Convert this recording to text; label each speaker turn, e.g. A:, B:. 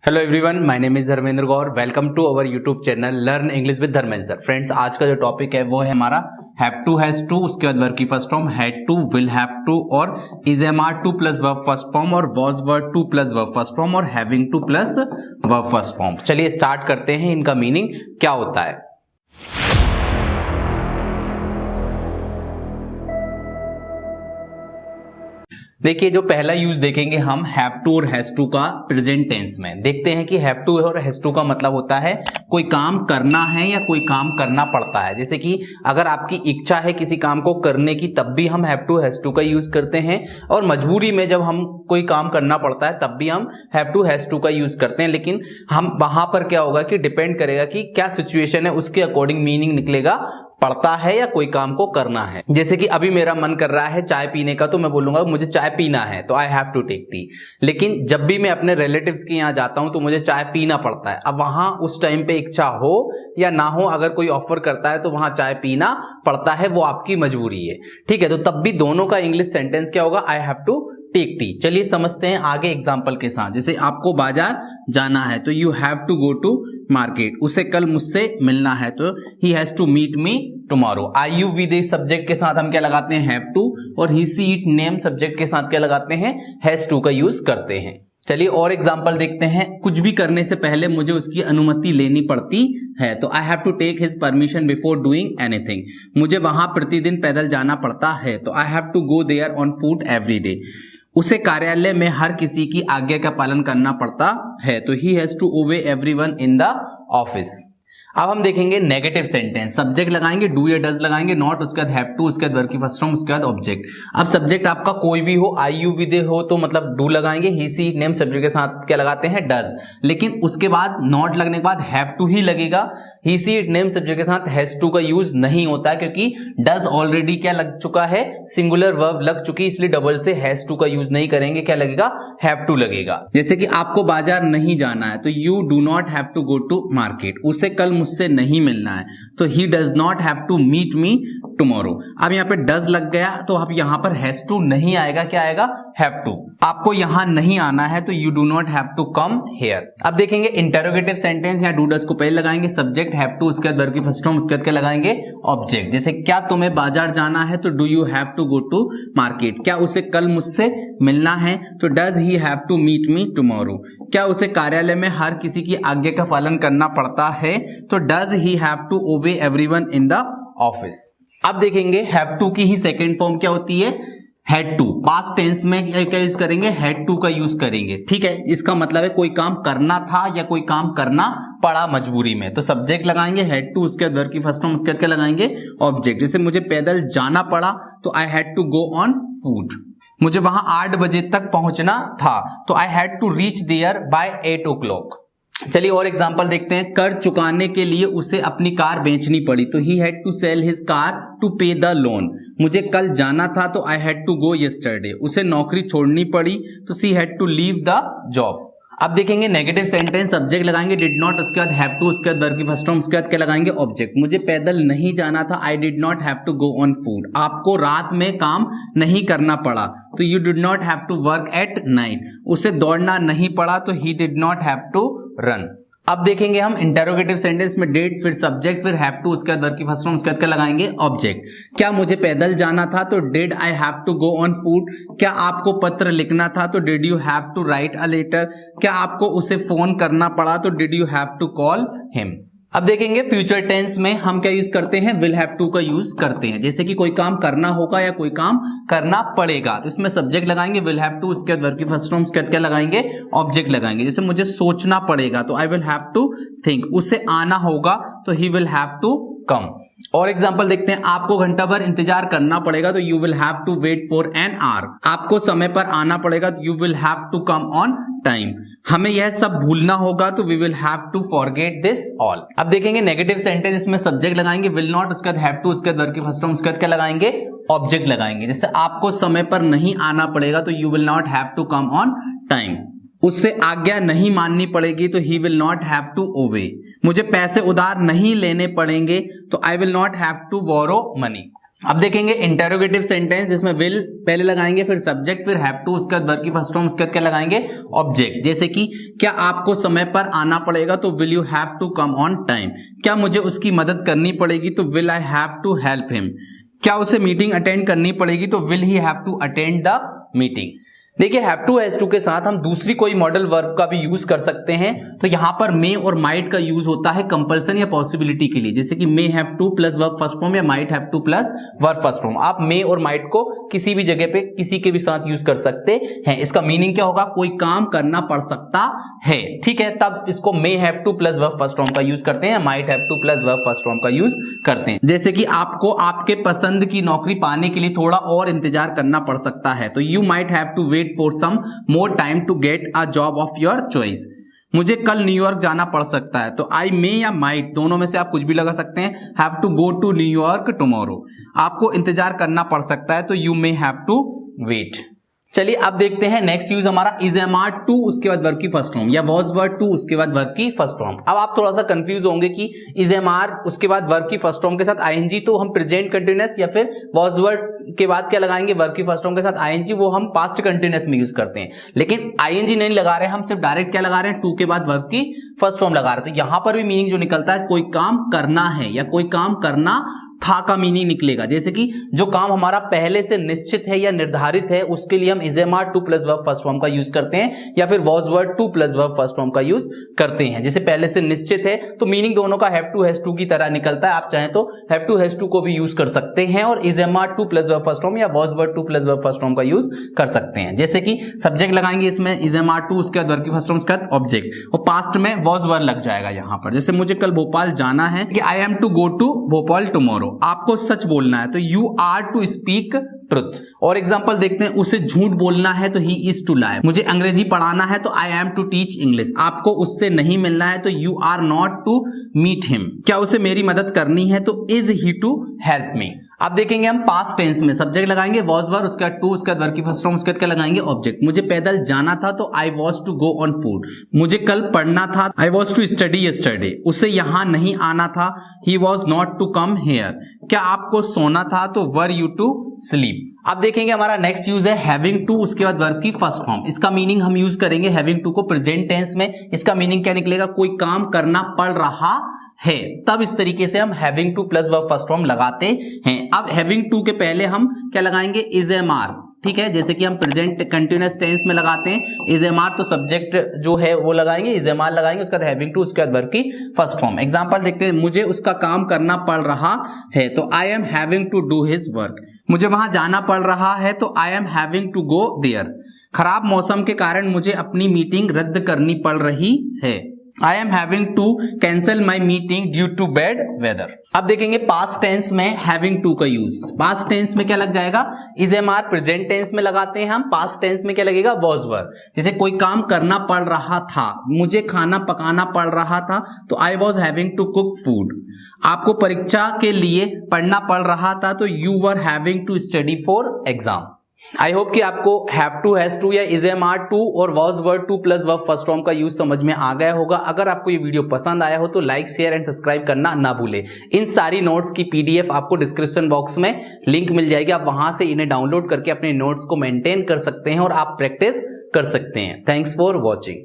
A: Hello everyone, my name is Dharmendra Gaur. Welcome to our YouTube channel learn English with Dharmendra sir. Friends, आज का जो topic है वो है हमारा हैव टू, हैज टू, उसके बाद वर्ब की first form had to, will have to और is am are to plus verb first form और was were to plus verb first form और having to plus verb first form. चलिए start करते हैं, इनका मीनिंग क्या होता है। देखिए, जो पहला यूज देखेंगे हम हैव टू और हैज टू का प्रेजेंट टेंस में। देखते हैं कि हैव टू और हैज टू का मतलब होता है कोई काम करना है या कोई काम करना पड़ता है। जैसे कि अगर आपकी इच्छा है किसी काम को करने की, तब भी हम हैव टू हैज टू का यूज करते हैं, और मजबूरी में जब हम कोई काम करना पड़ता है तब भी हम हैव टू हैज टू का यूज करते हैं। लेकिन हम वहां पर क्या होगा कि डिपेंड करेगा कि क्या सिचुएशन है, उसके अकॉर्डिंग मीनिंग निकलेगा पड़ता है या कोई काम को करना है। जैसे कि अभी मेरा मन कर रहा है चाय पीने का, तो मैं बोलूंगा मुझे चाय पीना है, तो I have to take tea. लेकिन जब भी मैं अपने रिलेटिव्स के यहाँ जाता हूं तो मुझे चाय पीना पड़ता है। अब वहां उस टाइम पे इच्छा हो या ना हो, अगर कोई ऑफर करता है तो वहां चाय पीना पड़ता है, वो आपकी मजबूरी है। ठीक है, तो तब भी दोनों का इंग्लिश सेंटेंस क्या होगा, I have to take tea. चलिए समझते हैं आगे एग्जाम्पल के साथ। जैसे आपको बाजार जाना है तो you have to go to market. उसे कल मुझसे मिलना है तो he has to meet me tomorrow. I you with subject के साथ हम क्या लगाते हैं, हैव टू, और he she it name subject के साथ क्या लगाते हैं, हैज टू का यूज करते हैं। चलिए और एग्जाम्पल देखते हैं। कुछ भी करने से पहले मुझे उसकी अनुमति लेनी पड़ती है तो I have to take his permission before doing anything. मुझे वहां प्रतिदिन पैदल जाना पड़ता है तो I have to go there on foot every day. उसे कार्यालय में हर किसी की आज्ञा का पालन करना पड़ता है तो he has to obey everyone in the office. अब हम देखेंगे नेगेटिव सेंटेंस। सब्जेक्ट लगाएंगे, डू या डज लगाएंगे, नॉट, उसके बाद हैव टू, उसके बाद वर्ब की फर्स्ट फॉर्म, उसके बाद ऑब्जेक्ट। अब सब्जेक्ट आपका कोई भी हो, आई यू विद हो तो मतलब डू लगाएंगे, ही सी इट नेम सब्जेक्ट के साथ क्या लगाते हैं, डज। लेकिन उसके बाद नॉट लगने के बाद हैव टू ही लगेगा। ही सी इट नेम सब्जेक्ट के साथ हैज टू का यूज नहीं होता है, क्योंकि डज ऑलरेडी क्या लग चुका है, सिंगुलर वर्ब लग चुकी, इसलिए डबल से हैज टू का यूज नहीं करेंगे। क्या लगेगा, हैव टू लगेगा। जैसे कि आपको बाजार नहीं जाना है तो you do not have to go to market. उसे कल मुझसे नहीं मिलना है तो he does not have to meet me tomorrow. अब यहाँ पे डज लग गया तो अब यहाँ पर हैज टू नहीं आएगा, क्या आएगा, हैव टू। आपको यहां नहीं आना है तो you do not have to come here. अब देखेंगे इंटरोगेटिव सेंटेंस। या डू डज को पहले लगाएंगे, सब्जेक्ट हैव टू, उसके बाद वर्ब की फर्स्ट फॉर्म, उसके बाद क्या लगाएंगे, ऑब्जेक्ट। जैसे क्या तुम्हें बाजार जाना है तो do you have to go to market. क्या उसे कल मुझसे मिलना है तो does he have to meet me tomorrow. क्या उसे कार्यालय में हर किसी की आज्ञा का पालन करना पड़ता है तो does he have to obey everyone in the office. अब देखेंगे हैव टू की ही सेकेंड फॉर्म क्या होती है, हैड टू। पास्ट टेंस में क्या यूज करेंगे, हैड टू का यूज करेंगे। ठीक है, इसका मतलब है कोई काम करना था या कोई काम करना पड़ा मजबूरी में, तो सब्जेक्ट लगाएंगे हैड टू, उसके बाद वर्ब की फर्स्ट फॉर्म, उसके बाद क्या लगाएंगे, ऑब्जेक्ट। जैसे मुझे पैदल जाना पड़ा तो I had to go on foot. मुझे वहां 8 बजे तक पहुंचना था तो I had to reach there by 8 o'clock। चलिए और एग्जांपल देखते हैं। कर चुकाने के लिए उसे अपनी कार बेचनी पड़ी तो he had to sell his car to pay the loan. मुझे कल जाना था तो I had to go yesterday. उसे नौकरी छोड़नी पड़ी तो she had to leave the job. अब देखेंगे नेगेटिव सेंटेंस। सब्जेक्ट लगाएंगे डिड नॉट, उसके बाद हैव टू, उसके बाद वर्ब की फर्स्ट फॉर्म, उसके बाद क्या लगाएंगे, ऑब्जेक्ट। मुझे पैदल नहीं जाना था, I did not have to go on foot. आपको रात में काम नहीं करना पड़ा तो you did not have to work at night. उसे दौड़ना नहीं पड़ा तो he did not have to run. अब देखेंगे हम इंटरोगेटिव सेंटेंस में डिड, फिर सब्जेक्ट, फिर हैव टू, उसके बाद वर्ब की फर्स्ट फॉर्म, उसके बाद क्या लगाएंगे, ऑब्जेक्ट। क्या मुझे पैदल जाना था तो did I have to go on foot. क्या आपको पत्र लिखना था तो did you have to write a letter. क्या आपको उसे फोन करना पड़ा तो did you have to call him. अब देखेंगे फ्यूचर टेंस में हम क्या यूज करते हैं, विल हैव टू का यूज करते हैं। जैसे कि कोई काम करना होगा या कोई काम करना पड़ेगा तो इसमें सब्जेक्ट लगाएंगे विल हैव टू, उसके बाद वर्ब की फर्स्ट फॉर्म, उसके बाद क्या लगाएंगे, ऑब्जेक्ट लगाएंगे। जैसे मुझे सोचना पड़ेगा तो I will have to think. उसे आना होगा तो he will have to come. और एग्जांपल देखते हैं। आपको घंटा भर इंतजार करना पड़ेगा तो you will have to wait for an hour. आपको समय पर आना पड़ेगा तो you will have to come on time. हमें यह सब भूलना होगा तो we will have to forget this all. अब देखेंगे नेगेटिव सेंटेंस। इसमें सब्जेक्ट लगाएंगे विल नॉट, उसके बाद हैव टू, उसके बाद वर्ब की फर्स्ट फॉर्म, उसके बाद क्या लगाएंगे, ऑब्जेक्ट लगाएंगे। जैसे आपको समय पर नहीं आना पड़ेगा तो you will not have to come on time. उससे आज्ञा नहीं माननी पड़ेगी तो he will not have to obey. मुझे पैसे उधार नहीं लेने पड़ेंगे तो I will not have to borrow money. अब देखेंगे इंटेरोगेटिव सेंटेंस, जिसमें विल पहले लगाएंगे, फिर सब्जेक्ट, फिर हैव टू, उसके बाद वर्ब की फर्स्ट फॉर्म, उसके बाद क्या लगाएंगे, ऑब्जेक्ट। जैसे कि क्या आपको समय पर आना पड़ेगा, तो will you have to come on time. क्या मुझे उसकी मदद करनी पड़ेगी, तो will I have to help him. क्या उसे मीटिंग अटेंड करनी पड़ेगी, तो will he have to attend the meeting. देखिए हैव टू हैज टू के साथ हम दूसरी कोई मॉडल वर्ब का भी यूज कर सकते हैं। तो यहां पर मे और माइट का यूज होता है कंपल्सन या पॉसिबिलिटी के लिए, जैसे कि may have to plus verb first form या might have to plus verb first form. आप मे और माइट को किसी भी जगह पे किसी के भी साथ यूज कर सकते हैं। इसका मीनिंग क्या होगा, कोई काम करना पड़ सकता है, ठीक है, तब इसको मे have to plus verb first form का यूज करते हैं, might have to plus verb first form का यूज करते हैं। जैसे कि आपको आपके पसंद की नौकरी पाने के लिए थोड़ा और इंतजार करना पड़ सकता है, तो you might have to wait for some more time to get a job of your choice। मुझे कल न्यूयॉर्क जाना पड़ सकता है, तो आई मे या माइट दोनों में से आप कुछ भी लगा सकते हैं। Have to go to New York tomorrow, आपको इंतजार करना पड़ सकता है, तो you may have to wait. चलिए अब देखते हैं नेक्स्ट यूज हमारा इज एम आर टू, उसके बाद वर्ब की फर्स्ट फॉर्म, या वॉज वर्ड टू उसके बाद वर्ब की फर्स्ट फॉर्म। अब आप थोड़ा सा कंफ्यूज होंगे कि इज एम आर उसके बाद वर्ब की फर्स्ट फॉर्म के साथ आईएनजी, तो हम प्रेजेंट कंटिन्यूअस, या फिर वॉज वर्ड के बाद क्या लगाएंगे, वर्ब की फर्स्ट फॉर्म के साथ आईएनजी, वो हम पास्ट कंटिन्यूअस में यूज करते हैं। लेकिन आईएनजी नहीं लगा रहे, हम सिर्फ डायरेक्ट क्या लगा रहे हैं, टू के बाद वर्ब की फर्स्ट फॉर्म लगा रहे हैं। तो यहां पर भी मीनिंग जो निकलता है, कोई काम करना है या कोई काम करना था का मीनिंग निकलेगा। जैसे कि जो काम हमारा पहले से निश्चित है या निर्धारित है, उसके लिए हम is am are to plus verb first form का यूज करते हैं, या फिर was were to plus verb first form का यूज करते हैं। जैसे पहले से निश्चित है, तो मीनिंग दोनों का हैव टू हैज टू की तरह निकलता है। आप चाहें तो हैव टू हैज टू को भी यूज कर सकते हैं, और is am are to plus verb first form या was were to plus verb first form का यूज कर सकते हैं। जैसे कि सब्जेक्ट लगाएंगे इसमें इज एम आर टू, उसके बाद वर्ब की फर्स्ट फॉर्म, उसके बाद ऑब्जेक्ट, और पास्ट में वॉज वर्ड लग जाएगा यहां पर। जैसे मुझे कल भोपाल जाना है, कि I am to go to Bhopal tomorrow, आपको सच बोलना है, तो you are to speak truth. और एग्जांपल देखते हैं, उसे झूठ बोलना है, तो ही इज टू लाई। मुझे अंग्रेजी पढ़ाना है, तो I am to teach English. आपको उससे नहीं मिलना है, तो you are not to meet him. क्या उसे मेरी मदद करनी है, तो is he to help me. अब देखेंगे हम पास्ट टेंस में, सब्जेक्ट लगाएंगे वॉज वर्ब, उसके बाद टू, उसके बाद वर्ब की फर्स्ट फॉर्म, उसके बाद क्या लगाएंगे, ऑब्जेक्ट। मुझे पैदल जाना था, तो I was to go on foot. मुझे कल पढ़ना था, I was to study yesterday. उसे यहां नहीं आना था, he was not to come here. क्या आपको सोना था, तो वर यू टू स्लीप। अब देखेंगे हमारा नेक्स्ट यूज है हैविंग टू, उसके बाद वर्ब की फर्स्ट फॉर्म। इसका मीनिंग हम यूज करेंगे हैविंग टू को प्रेजेंट टेंस में। इसका मीनिंग क्या निकलेगा, कोई काम करना पड़ रहा है, तब इस तरीके से हम having to plus verb first form लगाते हैं। अब हैविंग टू के पहले हम क्या लगाएंगे, इज एम आर, ठीक है। जैसे कि हम प्रेजेंट कंटिन्यूअस टेंस में लगाते हैं इज एम आर, तो सब्जेक्ट जो है वो लगाएंगे, इज एम आर लगाएंगे, उसके बाद हैविंग टू, उसके बाद वर्ब की फर्स्ट फॉर्म। एग्जांपल देखते हैं, मुझे उसका काम करना पड़ रहा है, तो I am having to do his work. मुझे वहां जाना पड़ रहा है, तो I am having to go there. खराब मौसम के कारण मुझे अपनी मीटिंग रद्द करनी पड़ रही है, I am having to cancel my meeting due to bad weather. अब देखेंगे पास्ट टेंस में हैविंग टू का यूज। पास्ट टेंस में क्या लग जाएगा, is am are present tense में लगाते हैं हम, पास्ट टेंस में क्या लगेगा, वॉज वर्ब। जैसे कोई काम करना पड़ रहा था, मुझे खाना पकाना पड़ रहा था, तो I was having to cook food. आपको परीक्षा के लिए पढ़ना पड़ रहा था, तो you were having to study for exam. I hope कि आपको हैव टू हैज टू या इज एम आर टू और was were to plus verb first form का यूज समझ में आ गया होगा। अगर आपको ये वीडियो पसंद आया हो तो लाइक शेयर एंड सब्सक्राइब करना ना भूले। इन सारी नोट्स की पीडीएफ आपको डिस्क्रिप्शन बॉक्स में लिंक मिल जाएगी, आप वहां से इन्हें डाउनलोड करके अपने नोट्स को मेंटेन कर सकते हैं और आप प्रैक्टिस कर सकते हैं। Thanks for watching.